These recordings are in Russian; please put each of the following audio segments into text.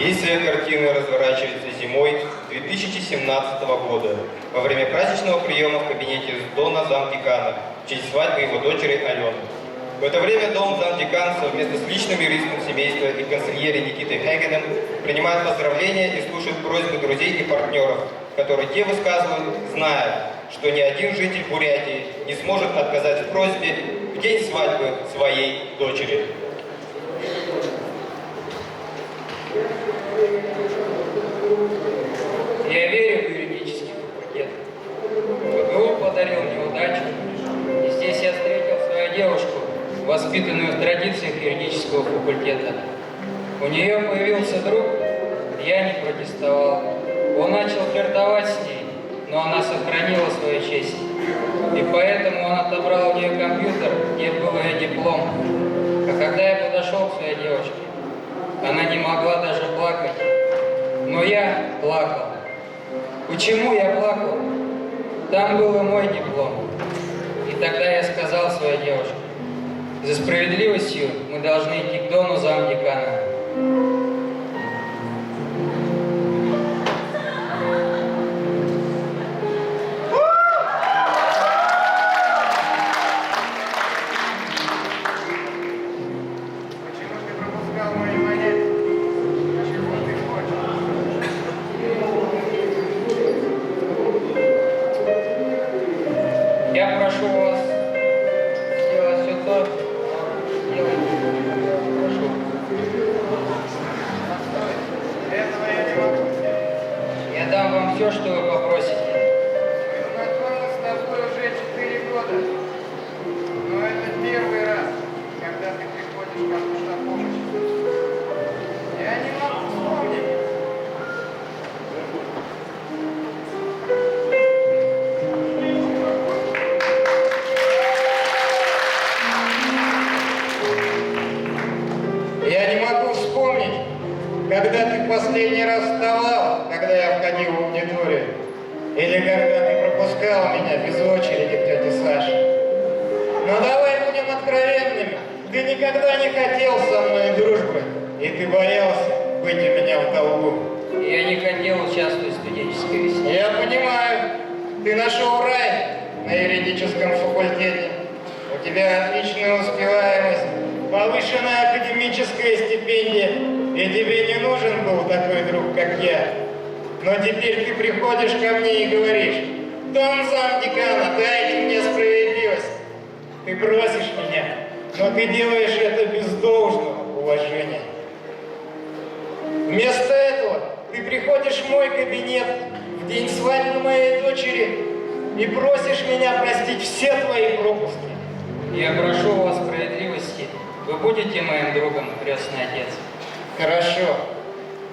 Действие картины разворачивается зимой 2017 года во время праздничного приема в кабинете дона замдекана в честь свадьбы его дочери Алены. В это время дом замдекан совместно с личным юристом семейства и консильерой Никитой Хегеном принимает поздравления и слушает просьбы друзей и партнеров, которые те высказывают, зная, что ни один житель Бурятии не сможет отказать в просьбе в день свадьбы своей дочери. Я верю в юридический факультет. ПГУ подарил мне удачу, и здесь я встретил свою девушку, воспитанную в традициях юридического факультета. У нее появился друг, я не протестовал. Он начал флиртовать с ней, но она сохранила свою честь. И поэтому он отобрал у нее компьютер, где был ее диплом. А когда я подошел к своей девушке, она не могла даже плакать. Но я плакал. Почему я плакал? Там был и мой диплом. И тогда я сказал своей девушке: за справедливостью мы должны идти к дону замдекана. Я прошу вас сделать все то, делайте. Прошу. Этого я не могу сделать. Я дам вам все, что вы попросите. Мы знакомы с тобой уже 4 года. Но это первый раз, когда ты приходишь ко мне на помощь. Я не могу вспомнить. Я не могу вспомнить, когда ты последний раз вставал, когда я входил в аудиторию, или когда ты пропускал меня без очереди к тете Саше. Но давай будем откровенными. Ты никогда не хотел со мной дружбы, и ты боялся быть у меня в долгу. Я не хотел участвовать в студенческой весне. Я понимаю, ты нашел рай на юридическом факультете. У тебя отличная успеваемость, повышенная академическая стипендия, и тебе не нужен был такой друг, как я. Но теперь ты приходишь ко мне и говоришь: дон замдекана, дайте мне справедливость. Ты просишь меня, но ты делаешь это без должного уважения. Вместо этого ты приходишь в мой кабинет в день свадьбы моей дочери и просишь меня простить все твои пропуски. Я прошу у вас справедливости. Вы будете моим другом, крестный отец? Хорошо,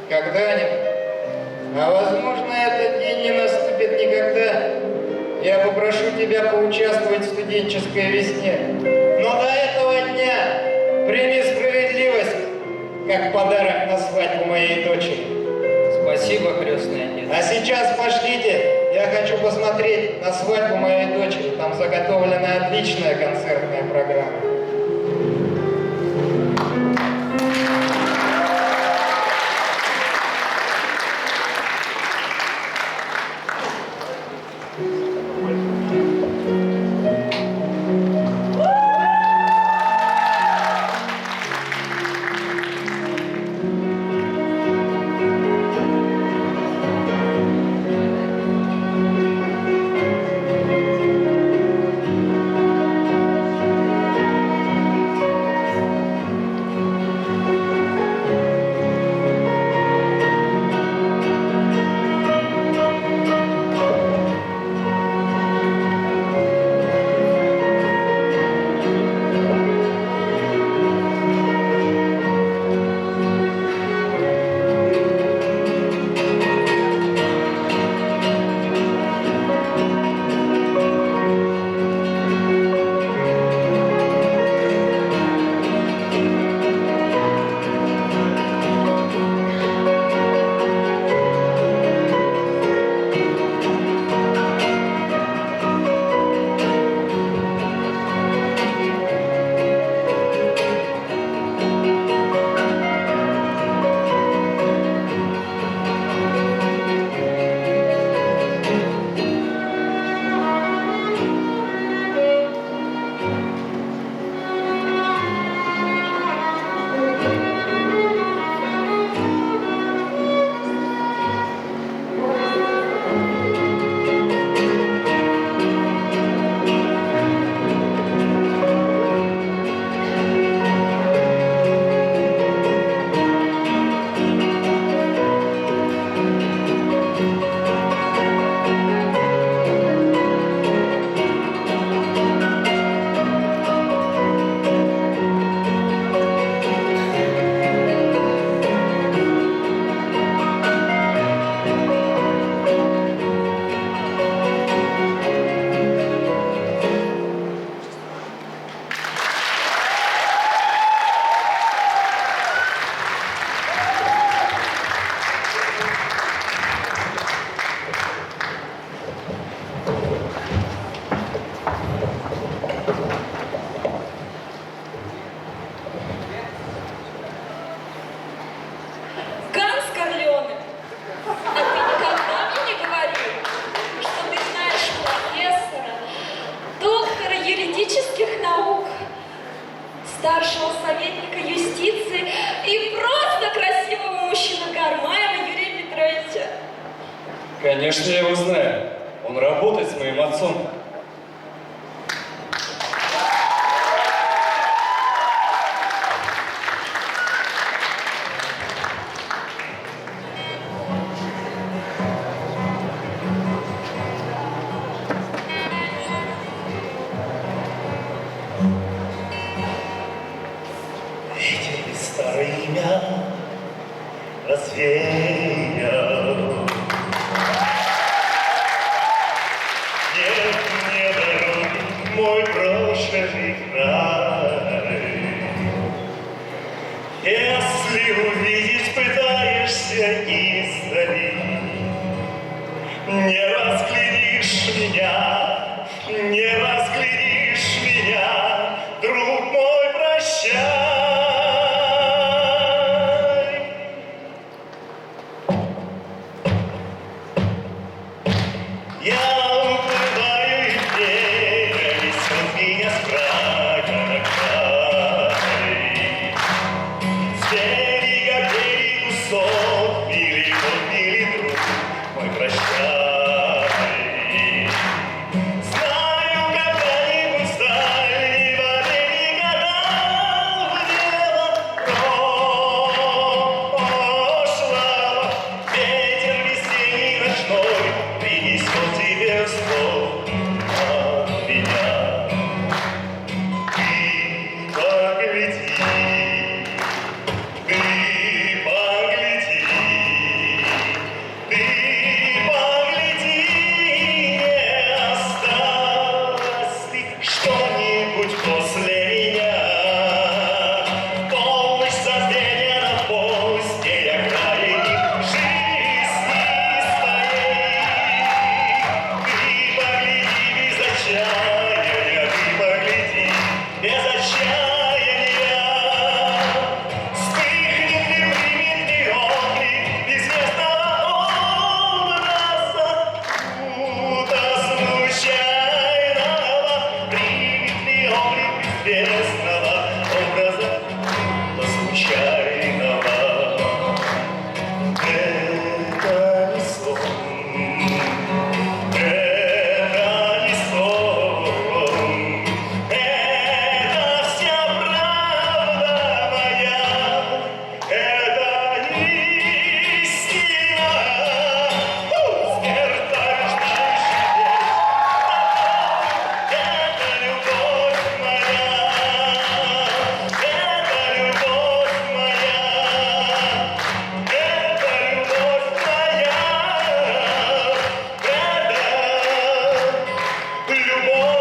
когда-нибудь. А возможно, этот день не наступит никогда. Я попрошу тебя поучаствовать в студенческой весне. Но до этого дня прими справедливость как подарок на свадьбу моей дочери. Спасибо, крестный отец. А сейчас пошлите, я хочу посмотреть на свадьбу моей дочери. Там заготовлена отличная концертная программа. Конечно, я его знаю. Он работает с моим отцом. Эти старые имя развеял. Нет мне дороги, мой прошлый край. Если увидеть пытаешься издали, не разглядишь меня, не разглядишь меня, друг мой, прощай. Я уплываю, и время несет меня с края на край. С берега к берегу сон, милый год, милый друг мой, прощай. Знаю, когда-нибудь стали в дальние года в небо прошлого. Ветер весенний ночной принесет тебе вспомнить меня. Ты погляди, ты погляди, ты погляди, не осталось ли что-нибудь после меня. Полночь забвения на полости окраине жизни своей. Ты погляди без отчаяния, ты погляди без отчаяния. Вспыхнет ли, примет ли огонь безвестного образа, куда случайного? Примет ли огонь безвестного образа, куда случайного? Это не сон, это не сон, это вся правда моя, это истина. Смерть это любовь моя, это любовь моя, это любовь моя, это любовь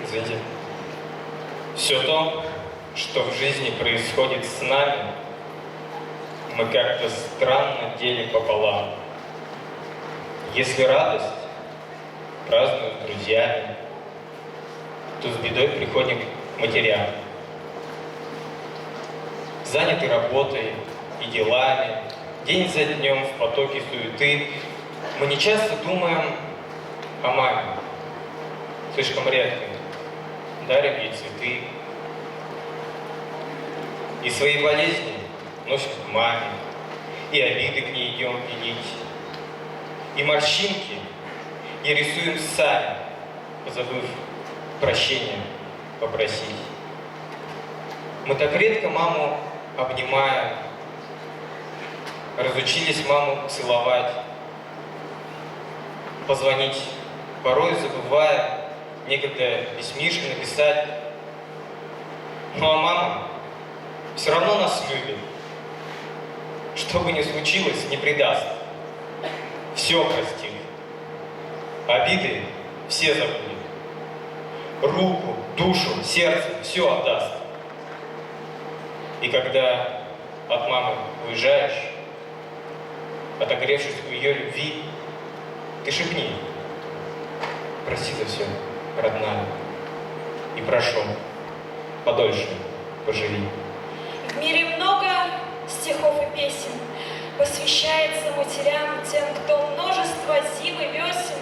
Извините. Все то, что в жизни происходит с нами, мы как-то странно делим пополам. Если радость празднуем с друзьями, то с бедой приходим к матерям. Заняты работой и делами, день за днем в потоке суеты, мы не часто думаем о маме. Слишком редко дарим ей цветы. И свои болезни носим к маме, и обиды к ней идем пилить, и морщинки не рисуем сами, позабыв прощения попросить. Мы так редко маму обнимаем, разучились маму целовать, позвонить, порой забывая, некогда письмишко написать. Ну а мама все равно нас любит. Что бы ни случилось, не предаст. Все простит. Обиды все забудет. Руку, душу, сердце все отдаст. И когда от мамы уезжаешь, отогревшись у ее любви, ты шепни: прости за все, родная, и прошу, подольше поживи. В мире много стихов и песен посвящается матерям, тем, кто множество зим и весен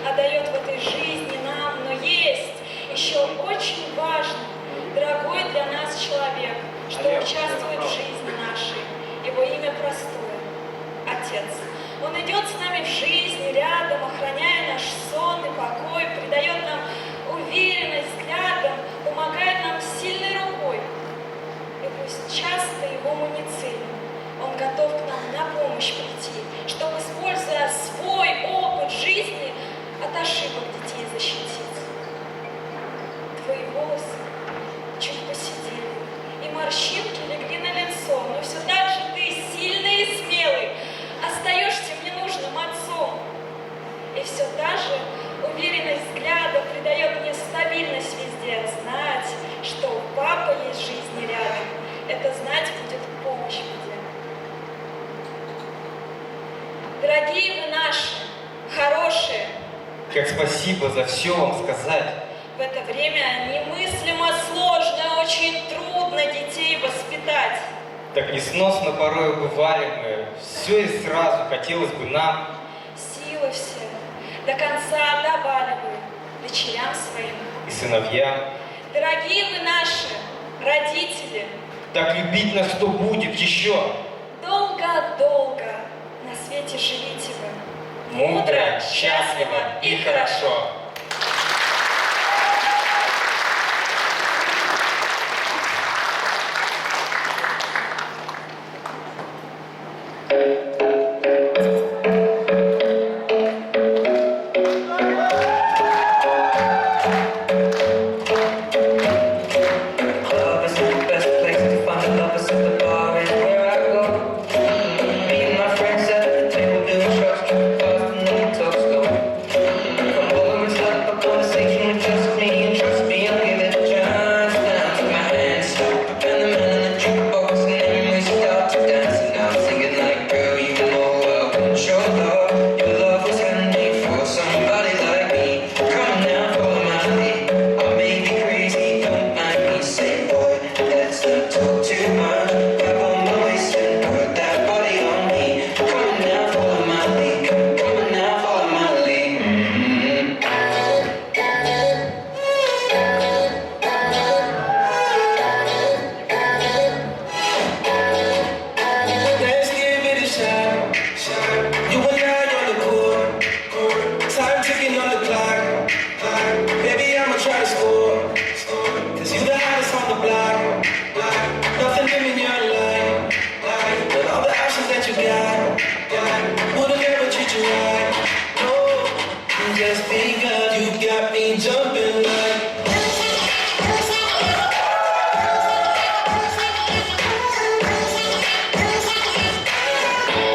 отдает в этой жизни нам. Но есть еще очень важный, дорогой для нас человек, что участвует в жизни нашей. Его имя простое — Отец. Он идет с нами в жизни рядом, охраняя наш сон и покой, придает нам уверенность взглядом, помогает нам сильной рукой. И пусть часто его мы не ценим, он готов к нам на помощь прийти, чтобы, используя свой опыт жизни, от ошибок детей защитить. Твои волосы чуть посидели, и морщинки легли на лицо, но все так же ты сильный и смелый, остаешься мне нужным отцом. И все та же уверенность взгляда придает мне стабильность везде. Знать, что папа есть в жизни рядом, это знать будет помощь мне. Дорогие вы наши, хорошие, Как спасибо за все вам сказать. в это время немыслимо сложно, очень трудно детей воспитать. Так несносно порой бывали мы, все и сразу хотелось бы нам. Силы все до конца отдавали бы дочерям своим. И сыновьям. Дорогие вы наши, родители, Так любить нас что будет еще? долго-долго на свете живите вы. Мудро, счастливо и хорошо. Love is the best place to find the lovers at the bar is where I go. Me and my friends at the table doing shots, tripping fast and then we talk slow. Come over and start up a conversation with just me, and trust me, I'll give it a chance. Then I took my hand, stopped up and the man on the jukebox, and then we start to dance. And I'm singing like, girl, you know I want your love. Your love was handmade for somebody like me. Come on now, follow my lead. I may be crazy, don't mind me. Say, boy, let's not talk too much. Grab on my waist and put that body on me. Come on now, follow my lead. Come on now, follow my lead. Let's give it a shot. You and I on the court. Time ticking on the clock. Baby, I'ma try to score. Cause you the hottest on the block. Nothing in your line. But all the options that you got. Would've never treat you right. No, just because you got me jumping like.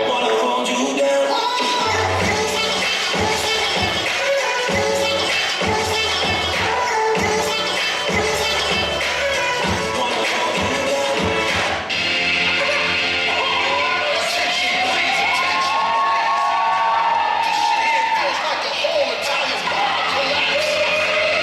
Wanna hold you down. Wanna hold you down. This shit here feels like a whole Italian bar collapse.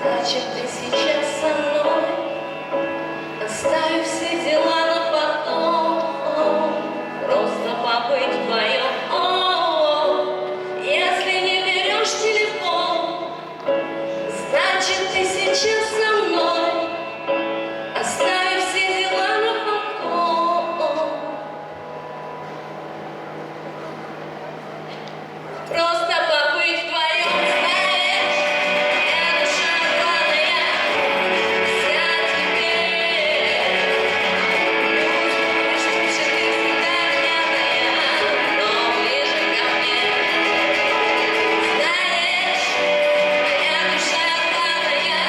Значит, ты сейчас со мной, оставив все дела на потом, просто побыть вдвоем. Если не берешь телефон, значит, ты сейчас со мной, оставив все дела на потом. Просто побыть вдвоем, знаешь, я душа рваная, вся тебе. Думаешь, что ты всегда рядная, но ближе ко мне. Знаешь, я душа рваная,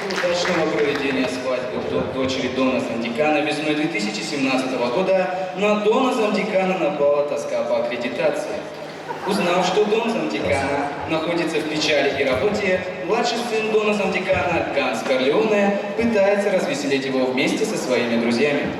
удачного проведения свадьбы дочери Дона Замдекана весной 2017 года на Дона Замдекана напала тоска по аккредитации. Узнав, что Дон Замдекана находится в печали и работе, младший сын Дона Замдекана, Ганс Корлеоне, пытается развеселить его вместе со своими друзьями.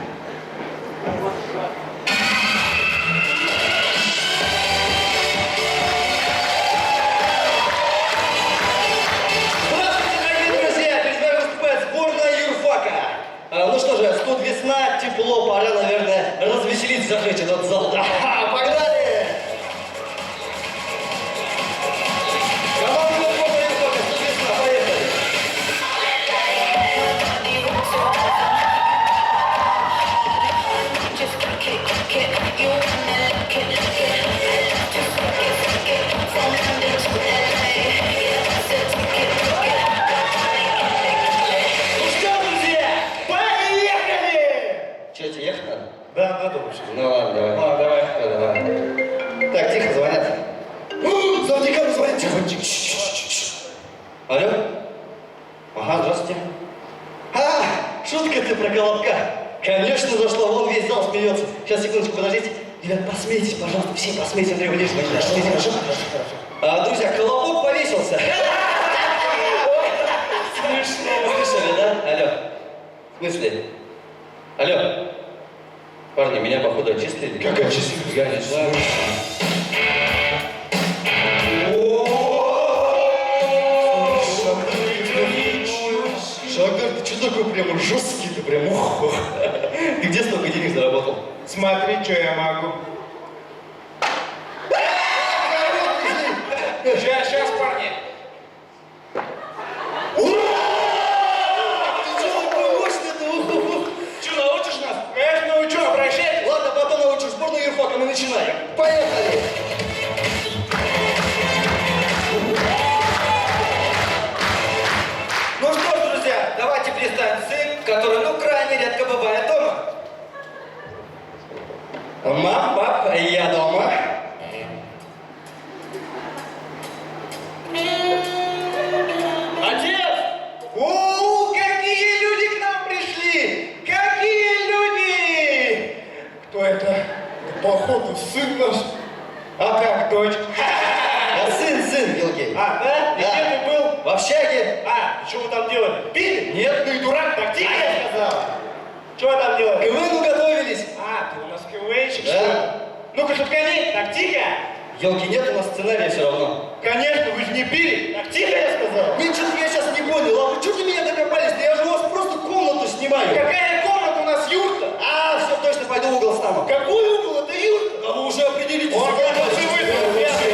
Ну что же, тут весна, тепло, пора, наверное, развеселиться, зажечь этот зал. Погнали! Команда «Бурная Юрфака», тут весна, поехали! Че, тебе ехать надо? Да, надо лучше. Ну ладно, давай. Ладно, давай. Давай. Так, тихо, звонят. Замдекану звонят, тихо. Алло? Ага, здравствуйте. Шутка ты про Колобка. Конечно, зашла, вон весь зал смеется. Сейчас, секундочку, подождите. Ребят, посмейтесь, пожалуйста, все посмейтесь, Андрей Валерьевич. Хорошо? Друзья, Колобок повесился. Смешно. Слышали, да? Алло. В смысле? Алло. Парни, меня, походу, отчислили. Как отчислили? Я не знаю. Шагар, ты что такой прям жесткий, ты прям ух. Ты где столько денег заработал? Смотри, что я могу. Сейчас, парни. Ты что такой мощный-то? Что, научишь нас? Конечно, научу, обращайтесь. Ладно, потом научу. Сборную юрфака мы начинаем. Поехали! Ну что ж, друзья, давайте представим сын, который, крайне редко бывает дома. Мам, пап, я дома. Отец! О, какие люди к нам пришли! Какие люди! Кто это? Походу, сын наш. А как, дочь? Сын, Вилгель. Да? И где ты был? В общаге. Что вы там делали? Пили? Нет. Ну и дурак, так тихо я сказал. Что вы там делали? К КВНу готовились. Ты у нас КВНщик, Да. что ли? Ну-ка, шуткани, так тихо. Елки, нет у нас сценария все равно. Конечно, вы же не пили. Так тихо я сказал. Ничего, я сейчас не понял. А вы что до меня докопались-то? Я же у вас просто комнату снимаю. Какая комната у нас, юрта? Все, точно, пойду в угол стану. Какой угол? Это юрта. А вы уже определитесь. Он готов и вызвал, ясно.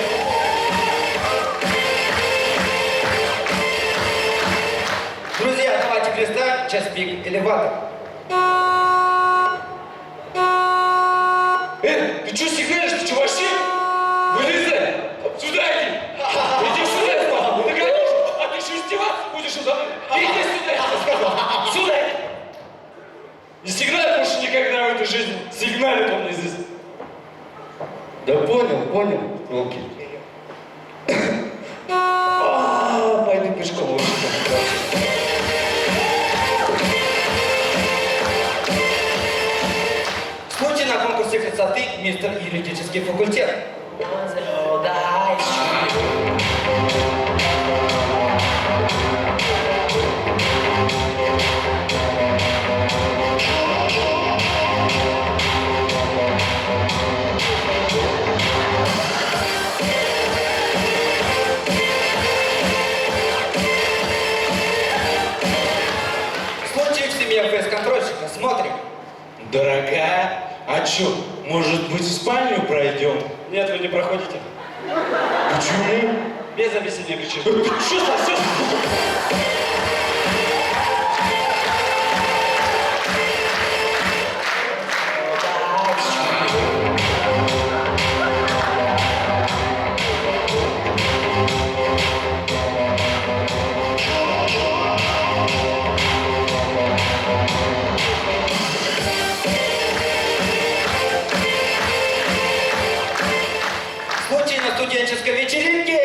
Друзья, давайте представим час пик элеватор. Ты что сигналишь? Ты что вообще? Вылезай! Сюда иди! Иди сюда, я сказал! Ну, конечно! А ты что, издеваться будешь надо мной? Иди сюда, я тебе сказал! Сюда иди! Не сигналь больше никогда в этой жизни! Сигналит он мне здесь! Да понял, елки. Пойду пешком лучше. Случай на конкурсе красоты мистер юридический факультет. Случай в семье фейс-контрольщика. Смотрим. Дорогая, а чё, может быть, в спальню пройдем? Нет, вы не проходите. Почему? Без объяснения причин. Что совсем? Случай на студенческой вечеринке.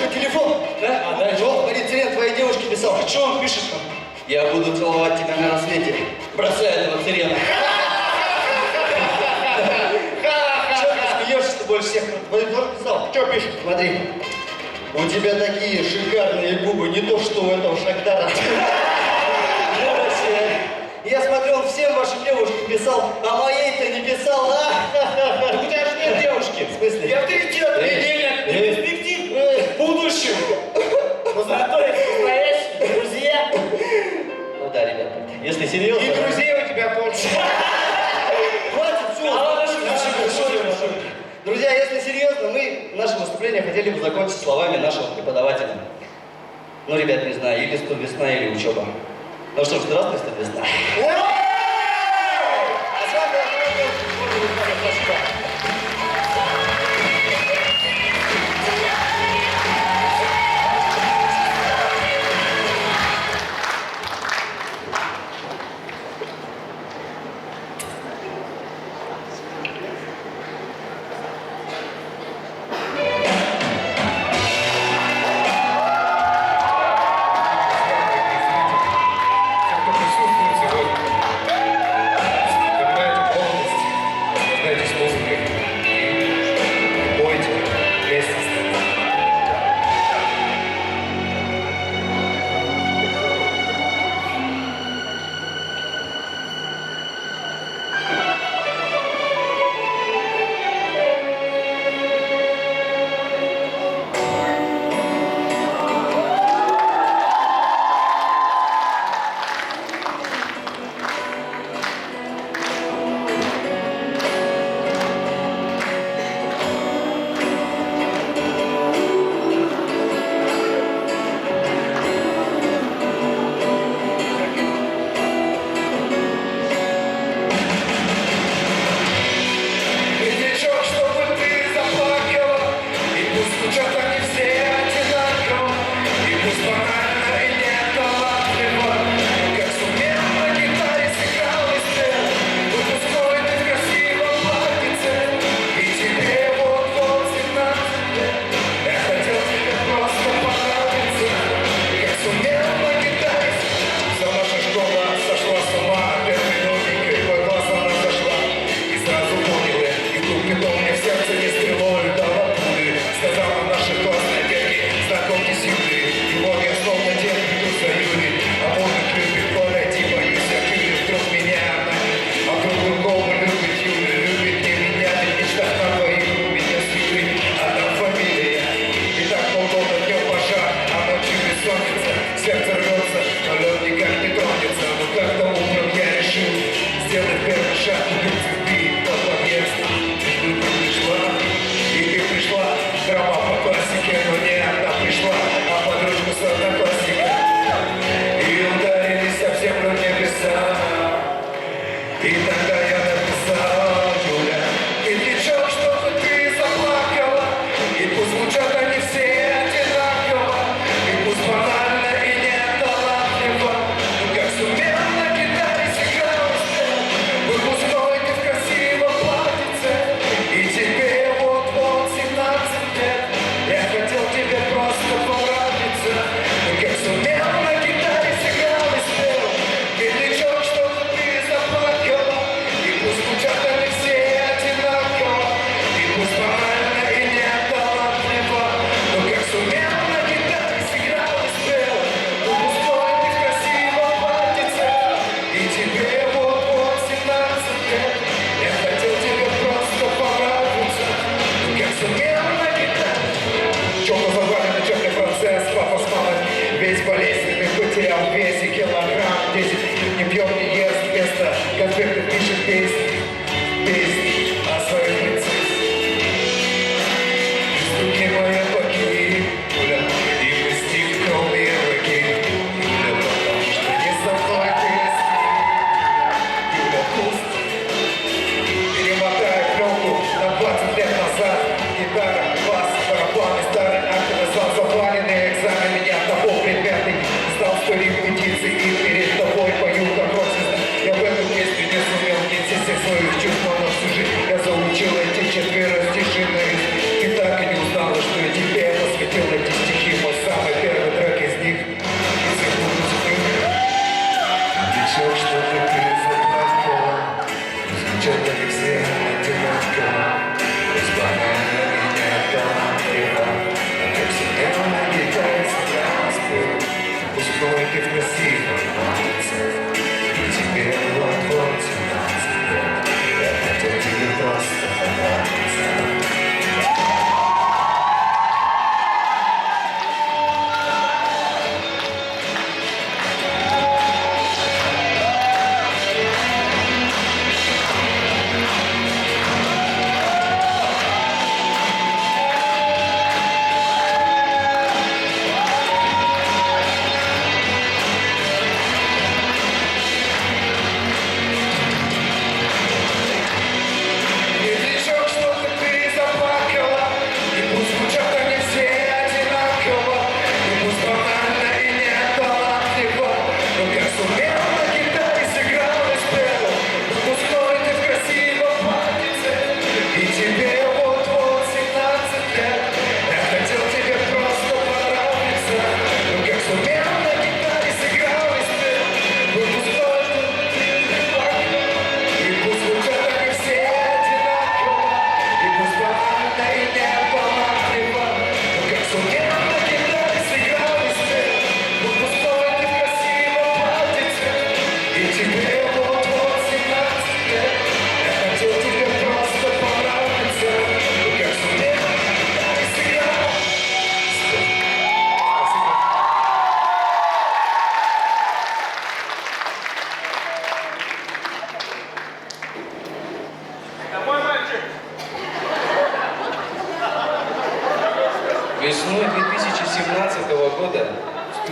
Шутка, телефон. Да? А, да, вот, Марин Цирен твоей девушке писал. Что он пишет там? Я буду целовать тебя на рассвете. Бросай этого Цирена. Что ты смеешься больше всех? Твой тоже писал? Что пишет? Смотри. У тебя такие шикарные губы, не то что у этого Шахтара. Я смотрю, он всем вашим девушкам писал, а моей-то не писал. Так у тебя же нет девушки. В смысле? И авторитет, и денег, и перспектив в будущем. Но зато это настоящие друзья. Ну да, ребята, если серьезно... И друзей у тебя тоже. Хватит, все. А ладно, шутка. Друзья, если серьезно, мы наше выступление хотели бы закончить словами нашего преподавателя. Ну, ребят, не знаю, или студ весна, или учеба. Ну что ж, здравствуй, студ весна. А с вами спасибо. Все, кто присутствует сегодня, вспоминайте молодость, наслаждайтесь музыкой.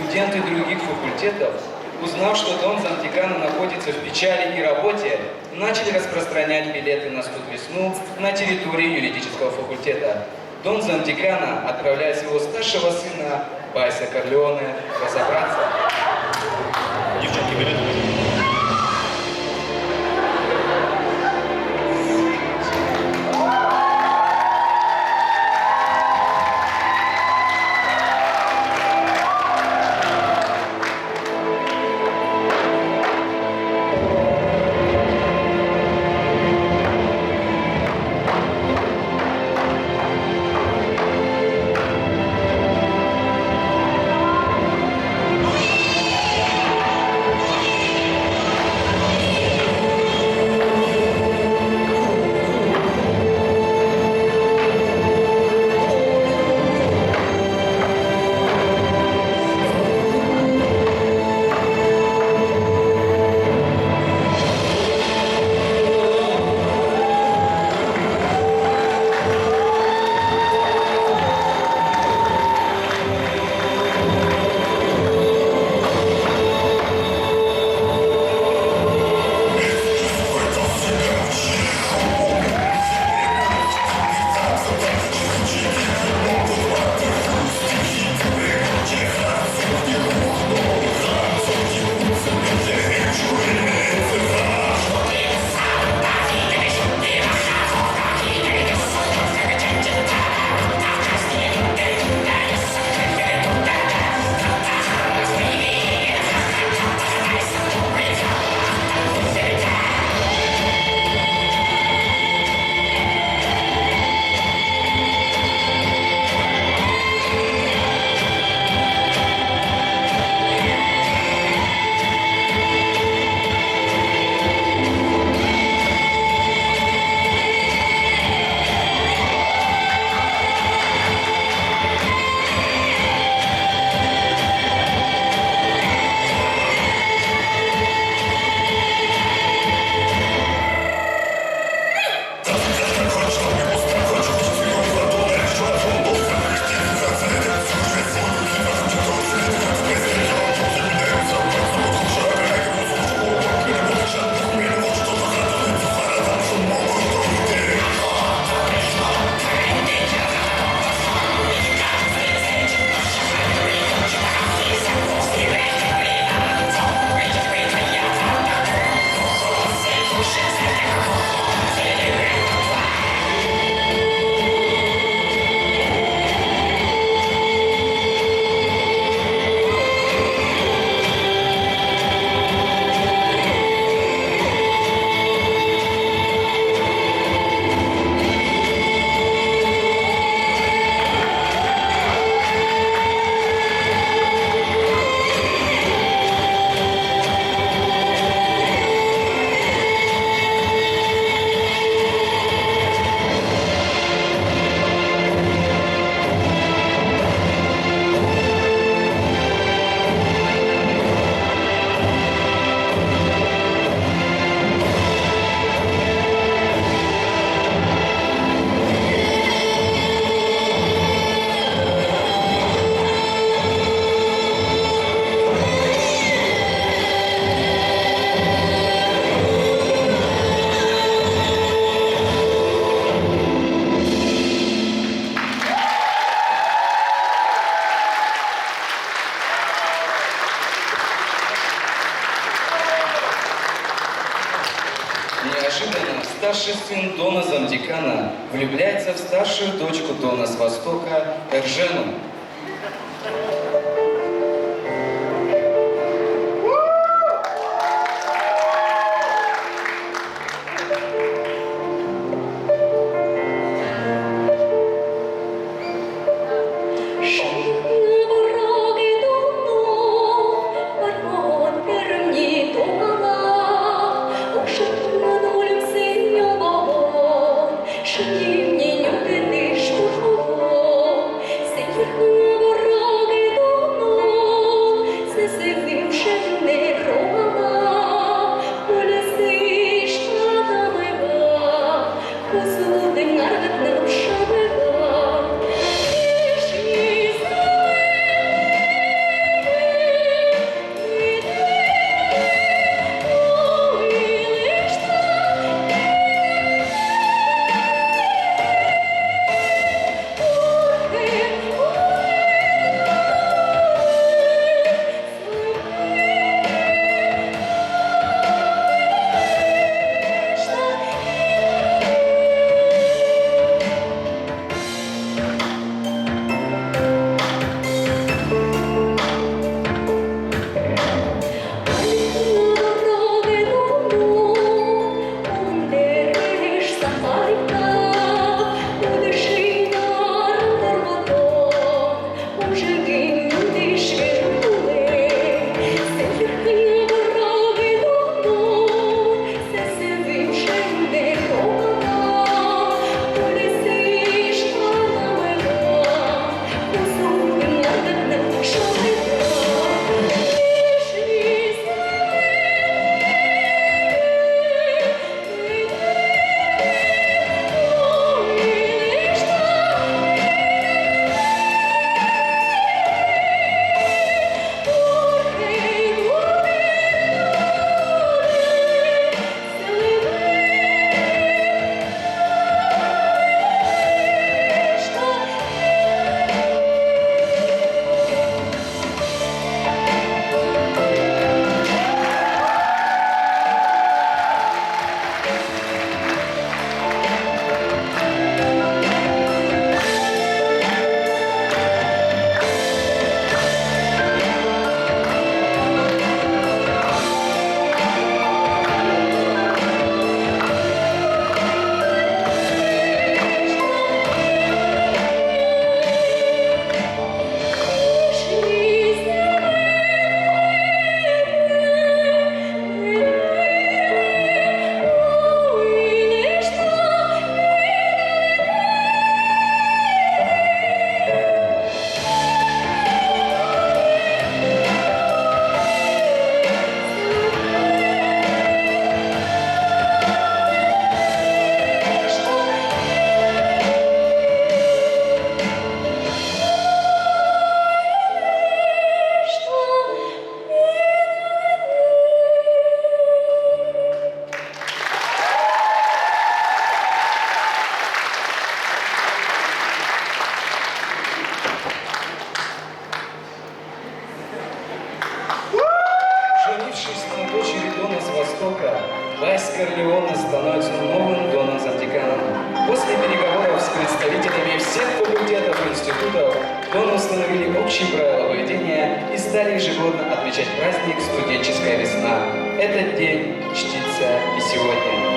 студенты других факультетов, узнав, что дом замдекана находится в печали и работе, начали распространять билеты на студ весну на территории юридического факультета. Дон замдекана отправляет своего старшего сына Байса Корлеоне разобраться. Девчонки, билеты. Неожиданно старший сын Дона замдекана влюбляется в старшую дочку Дона с Востока, Эржену. Шагни мне, не ты, что Востока Вайс Корлеоне становится новым доном Замдекана. После переговоров с представителями всех факультетов и институтов доны установили общие правила поведения и стали ежегодно отмечать праздник «Студенческая весна». Этот день чтится и сегодня.